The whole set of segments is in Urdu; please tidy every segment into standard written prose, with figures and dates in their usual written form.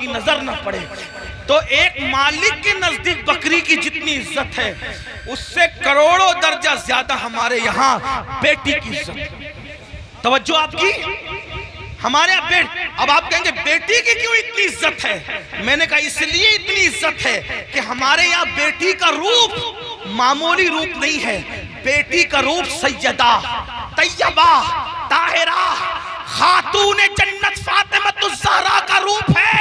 کی نظر نہ پڑے. تو ایک مالک کے نزدیک بکری کی جتنی عزت ہے اس سے کروڑوں درجہ زیادہ ہمارے یہاں بیٹی کی عزت. توجہ آپ کی. ہمارے یہاں اب آپ کہیں گے بیٹی کی کیوں اتنی عزت ہے؟ میں نے کہا اس لیے اتنی عزت ہے کہ ہمارے یہاں بیٹی کا روپ معمولی روپ نہیں ہے. بیٹی کا روپ سیدہ طیبہ طاہرہ خاتون جنت فاطمۃ الزہرا کا روپ ہے.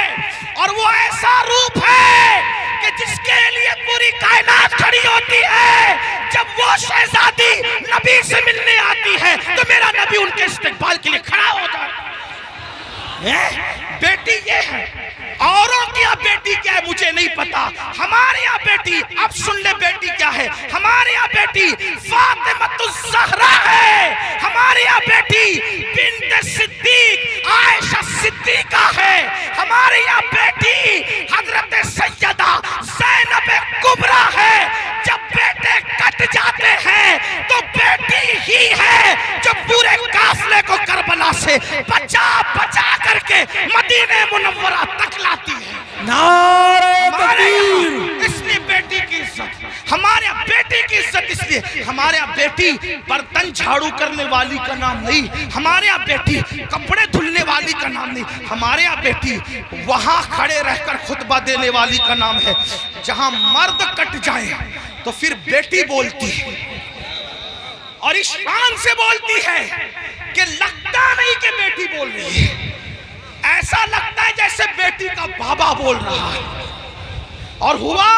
اور وہ ایسا روپ ہے کہ جس کے لیے پوری کائنات کھڑی ہوتی ہے. جب وہ شہزادی نبی سے ملنے آتی ہے تو میرا نبی ان کے استقبال کے لیے کھڑا ہوتا ہے. بیٹی یہ ہے. اوروں کی یہاں بیٹی کیا ہے مجھے نہیں پتا. ہمارے یہاں بیٹی, اب سن لے بیٹی کیا ہے. ہمارے یہاں بیٹی فاطمۃ الزہرا ہے. ہمارے یہاں بیٹی بنت صدیق عائشہ صدیقہ ہے. ہمارے یہاں بیٹی حضرت سیدہ زینب کبریٰ ہے. جب بیٹے کٹ جاتے ہیں تو بیٹی ہی ہے جو پورے قافلے کو کربلا سے بچا بچا کر کے مدینہ منورہ تک لاتی ہے. نعرہ تکبیر. اس لیے بیٹی کی عزت, ہمارے یہاں بیٹی کی عزت اس لیے. ہمارے یہاں بیٹی برتن جھاڑو کرنے والی کا نام نہیں. ہمارے یہاں بیٹی کپڑے دھلنے والی کا نام نہیں. ہمارے یہاں بیٹی وہاں کھڑے رہ کر خطبہ دینے والی کا نام ہے. جہاں مرد کٹ جائیں تو پھر بیٹی بولتی ہے اور اس شان سے بولتی ہے کہ لگتا نہیں کہ بیٹی بول رہی ہے. ایسا لگتا ہے جیسے بیٹی کا بابا بول رہا ہے. اور ہوا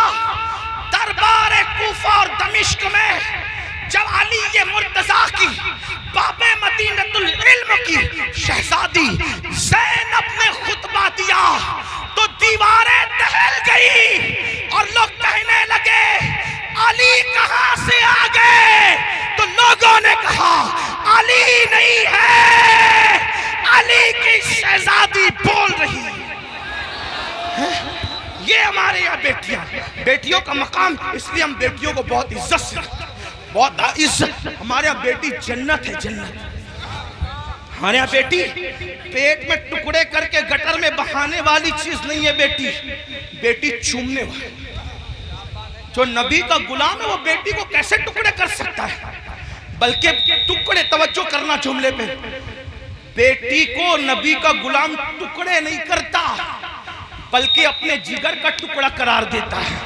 دربار کوفہ اور دمشق میں جب علی مرتضیٰ کی باب مدینۃ العلم کی شہزادی زینب نے خطبہ دیا تو دیواریں دہل گئی اور لوگ کہنے لگے علی کہاں سے آ گئے. تو لوگوں نے کہا علی نہیں ہے, علی کی شہزادی بول رہی ہے. یہ ہمارے یہاں بیٹیاں, بیٹیوں کا مقام, اس لیے ہم بیٹیوں کو بہت عزت سے رکھتے ہیں, بہت عزت. ہمارے یہاں بیٹی جنت ہے, جنت. ہمارے یہاں بیٹی پیٹ میں ٹکڑے کر کے گٹر میں بہانے والی چیز نہیں ہے. بیٹی بیٹی چومنے والی. جو نبی کا غلام ہے وہ بیٹی کو کیسے ٹکڑے کر سکتا ہے؟ بلکہ ٹکڑے, توجہ کرنا جملے پہ, بیٹی کو نبی کا غلام ٹکڑے نہیں کرتا بلکہ اپنے جگر کا ٹکڑا قرار دیتا ہے.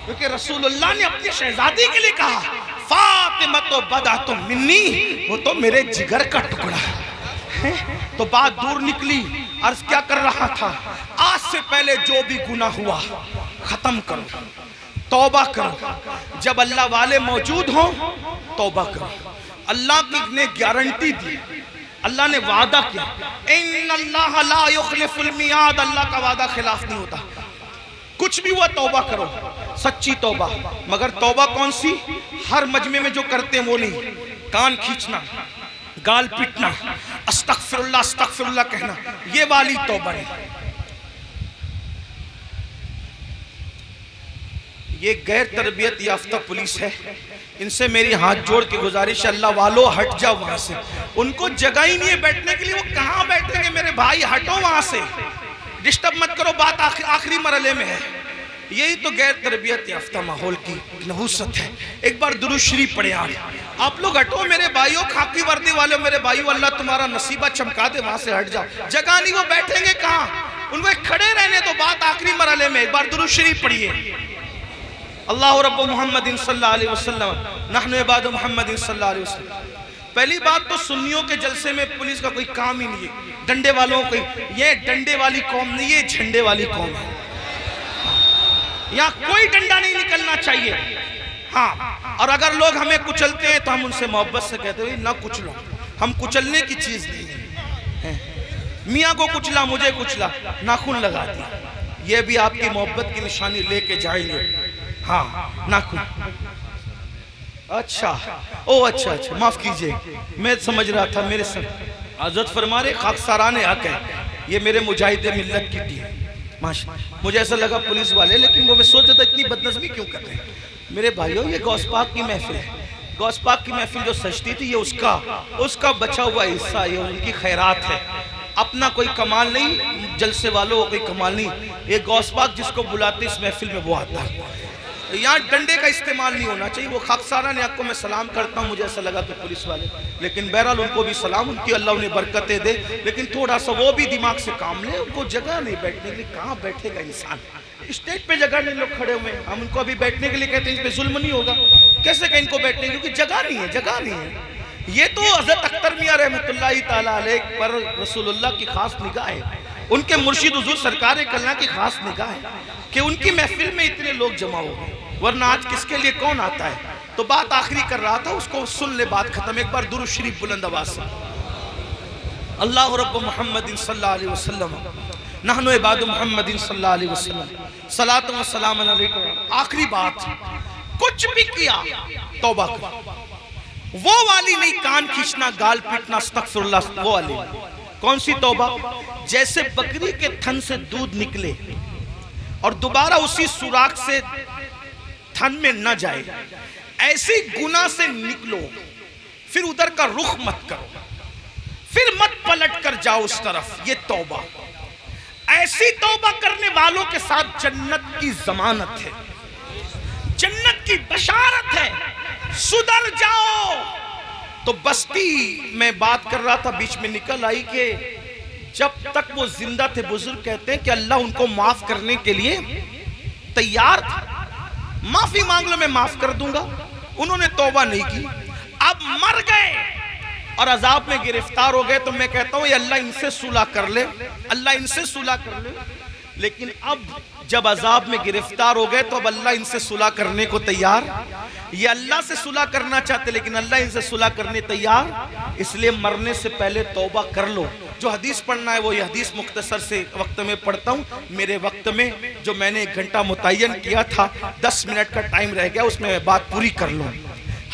کیونکہ رسول اللہ نے اپنی شہزادی کے لیے کہا فاطمہ تو بدعۃ منی, وہ تو میرے جگر کا ٹکڑا ہے. تو بات دور نکلی. عرض کیا کر رہا تھا, آج سے پہلے جو بھی گناہ ہوا ختم کرو, توبہ کرو. جب اللہ والے موجود ہوں توبہ کرو. اللہ کی نے گارنٹی دی, اللہ نے وعدہ کیا, ان اللہ لا یخلف المیعاد, اللہ کا وعدہ خلاف نہیں ہوتا. کچھ بھی ہوا توبہ کرو, سچی توبہ. مگر توبہ کون سی؟ ہر مجمع میں جو کرتے ہیں وہ نہیں. کان کھینچنا, گال پیٹنا, استغفر اللہ کہنا, یہ والی توبہ نہیں. یہ غیر تربیت یافتہ پولیس ہے, ان سے میری ہاتھ جوڑ کے گزارش ہے, اللہ والو ہٹ جاؤ وہاں سے. ان کو جگہ ہی نہیں ہے بیٹھنے کے لیے, وہ کہاں بیٹھیں گے میرے بھائی, ہٹو وہاں سے, ڈسٹرب مت کرو, بات آخری مرحلے میں ہے. یہی تو غیر تربیت یافتہ ماحول کی نحوست ہے. ایک بار درود شریف پڑھے آپ لوگ, ہٹو میرے بھائیوں, خاکی وردی والے میرے بھائیوں, اللہ تمہارا نصیبہ چمکا دے, وہاں سے ہٹ جاؤ. جگہ نہیں, وہ بیٹھیں گے کہاں, ان کو کھڑے رہنے تو, بات آخری مرحلے میں. ایک بار درود شریف پڑھیے. اللہ رب محمد صلی اللہ علیہ وسلم نحن عباد محمد صلی اللہ علیہ وسلم. پہلی بات تو سنیوں کے جلسے میں پولیس کا کوئی کام ہی نہیں ہے. ڈنڈے والوں کو, یہ ڈنڈے والی قوم نہیں, یہ جھنڈے والی قوم ہے. یہاں کوئی ڈنڈا نہیں نکلنا چاہیے. ہاں, اور اگر لوگ ہمیں کچلتے ہیں تو ہم ان سے محبت سے کہتے ہیں نہ کچلو, ہم کچلنے کی چیز نہیں ہے. میاں کو کچلا, مجھے کچلا, ناخن لگا دیا, یہ بھی آپ کی محبت کی نشانی لے کے جائیں گے. ہاں ناخن, اچھا اچھا معاف کیجئے, میں سمجھ رہا تھا میرے ساتھ حضرت فرما رہے خاکساران حق ہے, یہ میرے مجاہد ملت کی ٹیم. مجھے ایسا لگا پولیس والے, لیکن وہ میں سوچا تھا اتنی بدنظمی کیوں کر رہے ہیں. میرے بھائیوں, یہ غوث پاک کی محفل ہے. غوث پاک کی محفل جو سجتی تھی, یہ اس کا بچا ہوا حصہ, یہ ان کی خیرات ہے. اپنا کوئی کمال نہیں، جلسے والوں کوئی کمال نہیں، ایک غوث پاک جس کو بلاتے اس محفل میں وہ آتا ہے۔ یہاں ڈنڈے کا استعمال نہیں ہونا چاہیے۔ وہ خاکسارہ نے آپ کو میں سلام کرتا ہوں، مجھے ایسا لگا کہ پولیس والے، لیکن بہرحال ان کو بھی سلام، ان کی اللہ انہیں برکتیں دے، لیکن تھوڑا سا وہ بھی دماغ سے کام لیں، ان کو جگہ نہیں بیٹھنے کے لیے، کہاں بیٹھے گا انسان؟ اسٹیج پہ جگہ نہیں، لوگ کھڑے ہوئے ہیں، ہم ان کو ابھی بیٹھنے کے لیے کہتے ہیں اس پہ ظلم نہیں ہوگا، کیسے کہ ان کو بیٹھنے کے لیے، کیونکہ جگہ نہیں ہے، جگہ نہیں ہے۔ یہ تو حضرت اختر میاں رحمۃ اللہ تعالیٰ علیہ پر رسول اللہ کی خاص نگاہ ہے، ان کے مرشد حضور سرکار کلہ کی خاص نگاہ ہے کہ ان کی محفل میں اتنے لوگ جمع ہو گئے، ورنہ آج کس کے لیے کون آتا ہے؟ تو بات آخری کر رہا تھا، اس کو سن لے، بات ختم۔ ایک بار درود شریف بلند آواز سے، اللہ رب محمد صلی اللہ علیہ وسلم، نحن عباد محمد صلی اللہ علیہ وسلم، صلاۃ و سلام علیکم۔ آخری بات، کچھ بھی کیا توبہ کر، وہ والی نہیں، کان کھینچنا، گال پیٹنا، استغفر اللہ، وہ والی۔ کون سی توبہ؟ جیسے بکری کے تھن سے دودھ نکلے اور دوبارہ اسی سوراخ سے تھن میں نہ جائے، ایسی گناہ سے نکلو، پھر ادھر کا رخ مت کرو، پھر مت پلٹ کر جاؤ اس طرف، یہ توبہ۔ ایسی توبہ کرنے والوں کے ساتھ جنت کی ضمانت ہے، جنت کی بشارت ہے، سدھر جاؤ۔ تو بستی میں بات کر رہا تھا، بیچ میں نکل آئی کہ جب تک وہ زندہ تھے، بزرگ کہتے ہیں کہ اللہ ان کو معاف کرنے کے لیے تیار تھا، معافی مانگ لو میں معاف کر دوں گا، انہوں نے توبہ نہیں کی، اب مر گئے اور عذاب میں گرفتار ہو گئے، تو میں کہتا ہوں یہ اللہ ان سے صلح کر لے، اللہ ان سے صلح کر لے۔ لیکن اب جب عذاب میں گرفتار ہو گئے تو اب اللہ ان سے صلح کرنے کو تیار، یہ اللہ سے صلح کرنا چاہتے لیکن اللہ ان سے صلح کرنے تیار، اس لیے مرنے سے پہلے توبہ کر لو۔ جو حدیث پڑھنا ہے وہ یہ حدیث مختصر سے وقت میں پڑھتا ہوں، میرے وقت میں جو میں نے 1 گھنٹہ متعین کیا تھا 10 منٹ کا ٹائم رہ گیا، اس میں میں بات پوری کر لوں۔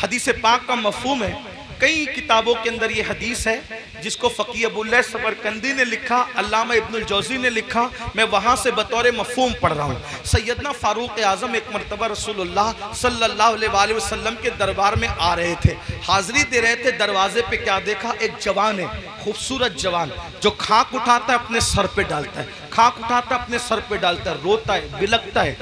حدیث پاک کا مفہوم ہے، کئی کتابوں کے اندر یہ حدیث ہے جس کو فقیہ ابو اللیث سمرقندی نے لکھا، علامہ ابن الجوزی نے لکھا، میں وہاں سے بطور مفہوم پڑھ رہا ہوں۔ سیدنا فاروق اعظم ایک مرتبہ رسول اللہ صلی اللہ علیہ وسلم کے دربار میں آ رہے تھے، حاضری دے رہے تھے، دروازے پہ کیا دیکھا؟ ایک جوان ہے، خوبصورت جوان، جو کھانک اٹھاتا ہے اپنے سر پہ ڈالتا ہے، کھانک اٹھاتا ہے اپنے سر پہ ڈالتا ہے، روتا ہے، بلکتا ہے،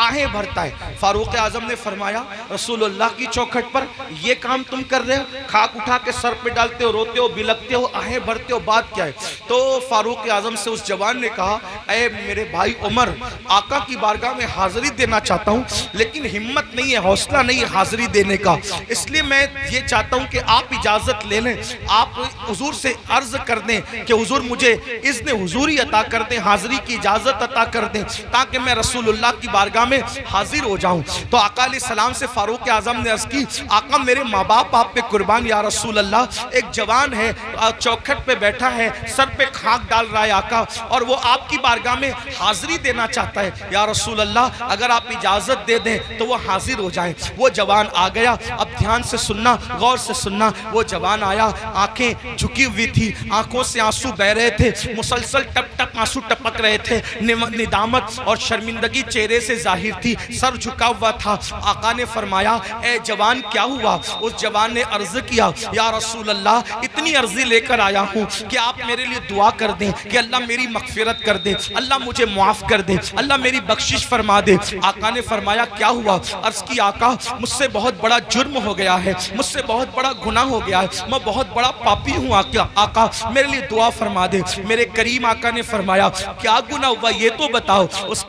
آہیں بھرتا ہے۔ فاروق اعظم نے فرمایا رسول اللہ کی چوکھٹ پر یہ کام تم کر رہے ہو، کھانک اٹھا کے سر پہ ڈالتے ہو، روتے ہو، بلکتے ہو، آہیں بھرتے ہو، بات کیا ہے؟ تو فاروق اعظم سے اس جوان نے کہا، اے میرے بھائی عمر، آقا کی بارگاہ میں حاضری دینا چاہتا ہوں لیکن ہمت نہیں ہے، حوصلہ نہیں ہے حاضری دینے کا، اس لیے میں یہ چاہتا ہوں کہ آپ اجازت لے لیں، آپ حضور سے عرض کر دیں کہ حضور مجھے اذن حضوری عطا کر دیں، حاضری کی اجازت عطا کر دیں تاکہ میں رسول اللہ کی بارگاہ میں حاضر ہو جاؤں۔ تو آقا علیہ السلام سے فاروق اعظم نے عرض کی، آقا میرے ماں باپ آپ پہ قربان یا رسول اللہ، ایک جوان ہے چوکھٹ پہ بیٹھا ہے، سر پہ خاک ڈال رہا ہے آقا، اور وہ آپ کی بارگاہ میں حاضری دینا چاہتا ہے، یا رسول اللہ اگر آپ اجازت دے دیں تو وہ حاضر ہو جائیں۔ وہ جوان آ گیا، اب دھیان سے سننا، غور سے سننا، وہ جوان آیا، آنکھیں جھکی ہوئی تھی، آنکھوں سے آنسو بہ رہے تھے، مسلسل ٹپ ٹپ آنسو ٹپک رہے تھے، ندامت اور شرمندگی چہرے سے ظاہر تھی، سر جھکا ہوا تھا۔ آقا نے فرمایا اے جوان کیا ہوا؟ اس جوان نے عرض کیا، یا رسول اللہ اتنی عرضی لے کر آیا ہوں کہ آپ میرے لیے دعا کر دیں کہ اللہ میری مغفرت کر دے، اللہ مجھے معاف کر دے، اللہ میری بخشش فرما دے۔ آقا نے فرمایا کیا ہوا؟ عرض کی آقا مجھ سے بہت بڑا جرم ہو گیا ہے، مجھ سے بہت بڑا گناہ ہو گیا ہے، میں بہت بڑا پاپی ہوں آقا میرے لیے دعا فرما دے۔ میرے کریم آقا نے فرمایا کیا گناہ ہوا یہ تو بتاؤ۔ اس